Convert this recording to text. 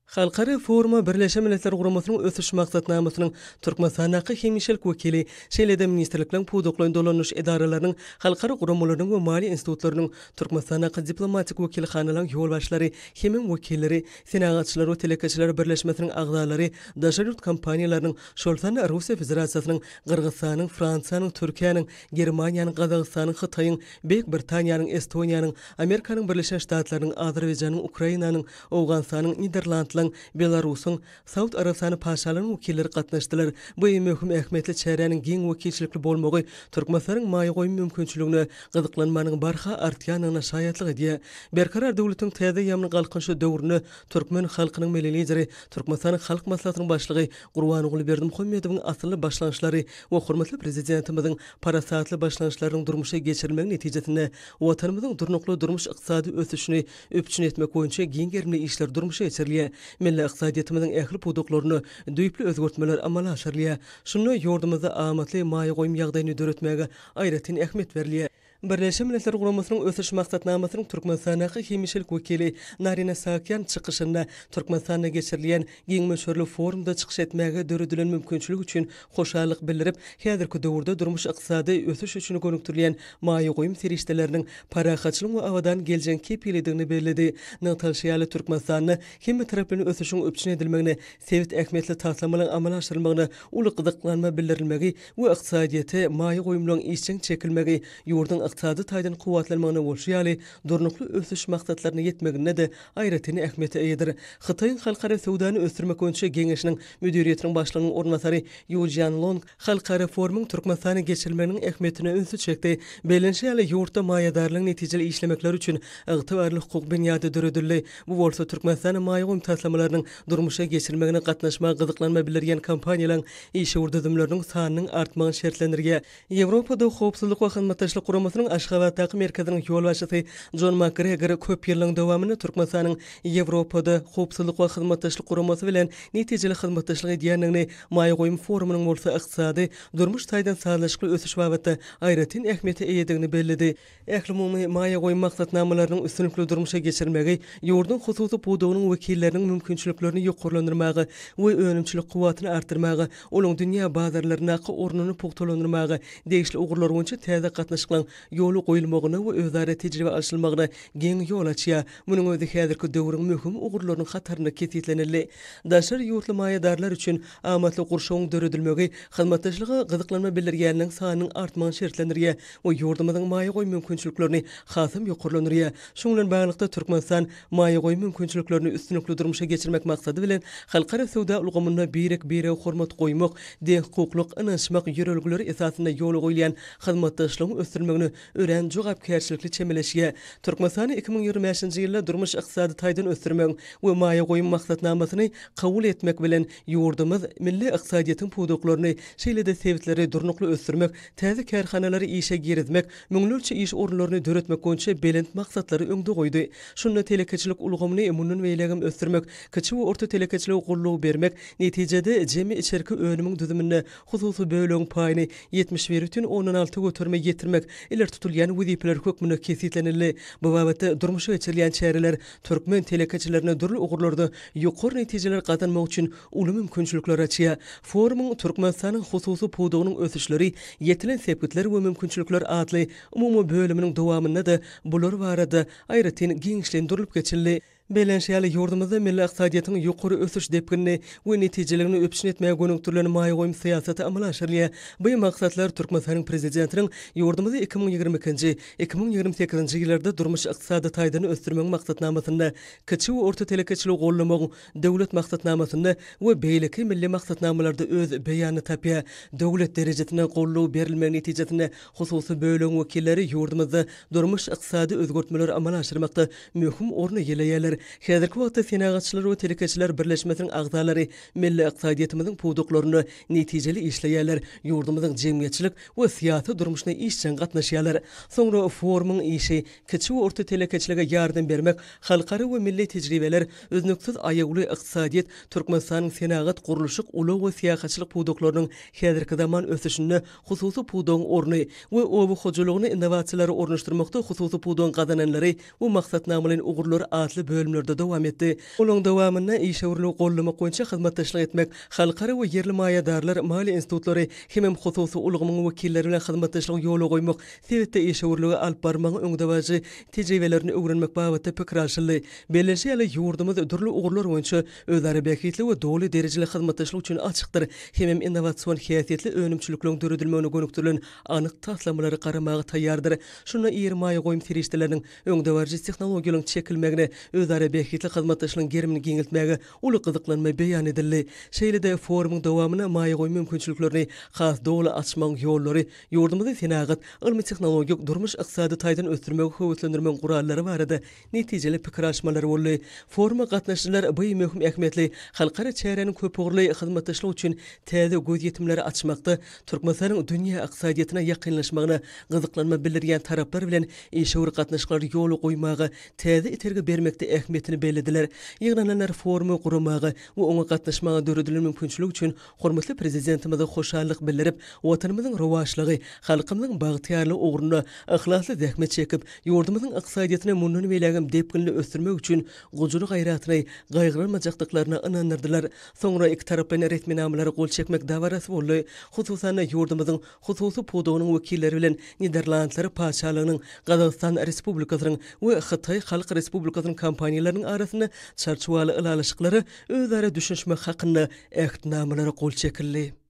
Halkara Foruma Birleşen Milletler Guramasının ösüş maksatnamasının Türkmenistan'daki hemişelik vekili Şeýlede ministerliklerin puduklaryň dolanış edaralarının halkara guramalarının ve mali institutlarının Türkmenistan'daki diplomatik vekili hanalaryň ýolbaşlary, hemin vekilleri, senagatçylar we telekeçiler birleşmesiniň agdalary, daşaryurt kompaniýalarynyň şoltany Russiya Federasiýasynyň, Gyrgyzstanyň, Fransiýanyň, Türkiýanyň, Germaniýanyň, Gazagystanyň, Hytaýyň, Beýik Britaniýanyň, Estoniýanyň, Amerikanyň Birleşen Ştatlarynyň, Azerbaýjanyň, Ukrainanyň, Owganistanyň, Niderlandlaryň, Belarusyň, Saud Arabistany paşalarynyň wekilleri gatnaşdylar. Bu möhüm ähmetli çärenin giň wekilçilikli bolmagy Türkmenistanyň maýy goýum mümkinçiligine gyzyklanmanyň barha artýanyna şaýatlyk edýär. Berkarar döwletiň täze ýamyny galkynşy döwrüne Türkmen halkynyň melelideri, Türkmenistanyň halk maslahatynyň başlygy Gurbanoğly Berdimuhammedowyň asly başlanýşlary we hormatly prezidentimiziň parasatly başlanýşlarynyň durmuşa geçirilmegi netijesinde watanymyzyň durnukly durmuş ykdysady ösüşini öpçün etmek boýunça giň gerimli işler durmuşa geçirilýär. Milli iqtisadiyetimiziň ähli puduklaryny düýpli özgörtmeler amala aşyrylýar. Şunu ýurdumyzda amatly maýy goýum ýagdaýyny döretmäge aýratyn ähmet berilýär. Birleşen Milletler Guramasının ösüş maksatnamasının Türkmenistan'daki hemişelik vekili Narina Sakyan çıkışında Türkmenistan'da geçirilen giň möşörlü forumda çıkış etmäge döredilen mümkinçilik üçin hoşallyk bildirip, häzirki döwürde durmuş ykdysady ösüş üçin gönükdirilen maýy goýum serişdeleriniň parahatçylyk we awadan geljen kepilidigini bellädi. Natalşýaly Türkmenistanyny hemme taraplyny ösüşiň öpçün edilmegine, sewit ähmetli taslamalaryň amala aşyrylmagyna uly gyzyklanma bildirilmegi we ykdysadyýete maýy goýumlaryň işçiň çekilmegi ýurdun iqtisady taýdan kuwatlanmagyna bolşýaly durnukly ösüş maksatlaryna ýetmegine de aýratyny ähmeti eýdir. Hytaýyň halkara sowdany ösdürmek boýunça geňeşiniň müdiriýetiniň başlygynyň ornatary Yujian Long halkara forumyň Türkmenistana geçirilmeginiň ähmetine ünsü çekdi. Belenşýaly ýurtda maýadarlygyň netijeli işlemekleri üçin ygtybarly hukuk beňýady döredildi. Bu bolsa Türkmenistana maýy goýum taslamalarynyň durmuşa geçirilmegine gatnaşmagy gyzyklanma bildirýän kompaniýalaryň iş urdudumlarynyň sanynyň artmagyny şertlendirýär. Ýewropada howpsuzlyk we hyzmatdaşlyk guramasy Aşgabatdaky merkeziniň ýolbaşçysy John McGregor köp ýyllaryň dowamyny Türkmenistanyň Ýewropada howpsuzlyk we hyzmatdaşlyk guramasy bilen netijeli hyzmatdaşlyk edýändigini, maýy goýum forumynyň bolsa ykdysady durmuş taýdan sağlaşykly ösüş babatda aýratyn ähmeti eýedigini bellidi. Ähli maýy goýum maksatnamalarynyň üstünlikli durmuşa geçirmegi, ýurdun hususy pudugynyň wekilleriniň mümkinçiliklerini ýokurlandyrmagy we önümçilik kuwatyny artdyrmagy, olaň dünýä bazarlaryna ornuny pugtalandyrmagy, degişli ugurlar boýunça täze gatnaşyklaryň ýolu goýulmagyna we özara tejribe alşylmagyna giň ýol açýar. Munyň özi häzirki döwrüň möhüm ugurlarynyň hataryna kesitlenildi. Daşary ýurtly maýadarlar üçin amatly gurşawyň döredilmegi, hyzmatdaşlyga gyzyklanma bildirýäniniň sanynyň artmagyny şertlendirýär we ýurdumyzyň maýy goýum mümkinçiliklerini hasym ýokurlandyrýar. Şoň bilen baglykda Türkmenistan maýy goýum mümkinçiliklerini üstünlikli durmuşa geçirmek maksady bilen halkara sowda ulgamyna birek hormat goýmak, deň hukuklyk ynanşmak ýörelgileri esasynda ýol goýulýan hyzmatdaşlygyň ösdürmegini ören jogapkärçilikli çemeleşige Türkmenistany 2025-nji ýylda durmuş ykdysady taýdan ösdürmek we maýy goýum maksatnamasyny kabul etmek bilen ýurdumyz milli ykdysadyýetyň puduklaryny şeýlede sewitleri durnukly ösdürmek, täze kärhanalary işe girizmek, müňlükçe iş orunlaryny döretmek boýunça belent maksatlary öňde goýdy. Şunda telekeçilik ulgamyny emunun beýlegim ösdürmek, kiçi we orta telekeçilik gurlugy bermek, netijede jemi içerki önümiň düzümine hususy bölegiň paýyny 71,16 götürme getirmek iler tutulýan wezipler hökmüne kesitlenildi. Bu babatda durmuşa geçirilýän çäreler türkmen telekeçilerine durly ugurlarda ýokary netijeler gazanmak üçin uly mümkinçilikler açýar. Forumyň Türkmenistanyň hususy pudugynyň ösüşleri, ýetilen sepkitler we mümkinçilikler adly umumy bölüminiň dowamynda da bular barada aýratyn giňişlendirilip geçildi. Belenşýaly ýurdumyzda milli ykdysadyýetyň ýokary ösüş depgini we netijelerini öpçün etmäge gönükdirilen maýy goýum syýasaty amala aşyrylýar. Bu maksatlar Türkmenistanyň prezidentiniň ýurdumyzda 2022-nji 2028-nji ýyllarda durmuş ykdysady taýdany ösdürmek maksatnamasynda, kiçi we orta telekeçilik gollamak, döwlet maksatnamasynda we beýleki milli maksatnamalarda öz beýany tapýar. Döwlet derejesine gollugy berilmegi netijesinde hususy bölegiň wekilleri ýurdumyzda durmuş ykdysady özgörtmeler amala aşyrmakda möhüm orny ýeleýärler. Häzirki wagtda senagatçylar we telekeçiler birleşmesiniň agdalary milli ykdysadyýetimiziň puduklaryny netijeli işleýärler, ýurdumyzyň jemgyýetçilik we syýasy durmuşyna işçen gatnaşýarlar. Soňra forumyň işi kiçi we orta telekeçilige ýardam bermek, halkara we milli tejribeler, öznüksiz aýagly ykdysadyýet Türkmenistanyň senagat gurulşyk uly we syýasatçylyk puduklarynyň häzirki zaman ösüşinde hususy pudugyň orny we obu hojulugyny innowasiýalary ornaşdyrmakda hususy pudugyň gazananlary we maksatnamalyň ugurlary atly bölümlerde dowam etdi. Onun dowamyna işäwirligi gollama goýunça hyzmatdaşlyk etmek, halkara we yerli maýadarlar, mali institutlary hemem hususy ulgamyň wekilleri bilen hyzmatdaşlyk ýoly goýmak, sebäpde işäwirligi alyp barmagy öňdäwäji tejribelerini öwrenmek babatda pikir alşyldy. Belenşe ýaly ýurdumyz ödürli ugurlar boýunça özleri bäkitli we dowly derejeli hyzmatdaşlyk üçin açykdyr. Hemem innowasion häsiýetli önümçülükleriň döredilmegine gönükdirilen anyk taslamlary garamagy taýýardyr. Şuna ýermaýa goýum tirişdeleriniň öňdäwäji tehnologiýalaryň çekilmegine, özleri bäkitli hyzmatdaşlygyň gerimini giňiltmäge uly gyzyklanma beýan edildi. Şeýle-de forumyň dowamyna maýa goýum mümkinçiliklerini has dowly açmaň ýollary, ýurdumyzy senagat, ilmi tehnologik durmuş ykysady taýdan ösdürmegi höwetlendirmeň gurallary barada netijeli pikir alşmalary boldy. Foruma gatnaşyjylar bu möhüm ähmiýetli halkara çärenin köpügürli hyzmatdaşlyk üçin täze göz ýetimleri açmakda, Türkmenistanyň dünýä yksadyýatyna ýakynlaşmagyna gyzyklanma bildirýän taraplar bilen işäwir gatnaşyklary ýoly goýmagy, täze iterge bermekde ähmiýetini belediler. Ýygrananlar forumy gurmagy we oňa gatnaşmagy döredilmegi mümkinçiligi üçin hormatly prezidentimize hoşallyk bildirip, watanymyzyň rowaşlygy, halkymyzyň bagtyarly ugruny ihlasly zähmet çekip, ýurdumyzyň yksadyýatyna munun beýlegem depkinli ösdürmek üçin gujulu gaýratyny gaýgyramajakdyklaryna inandyrdylar. Soňra iki tarap bilen retminamlary gol çekmek dawarasy boldy. Hususan ýurdumyzyň hususy podogynyň wekilleri bilen Niderlandlary paçalygynyň, Gazagystan Respublikasynyň we Hytaý Halk Respublikasynyň kompaniýalarynyň arasyna çarçuwaly ylalaşyklary özleri düşünmek hakyny ähdnamalary gol çekildi.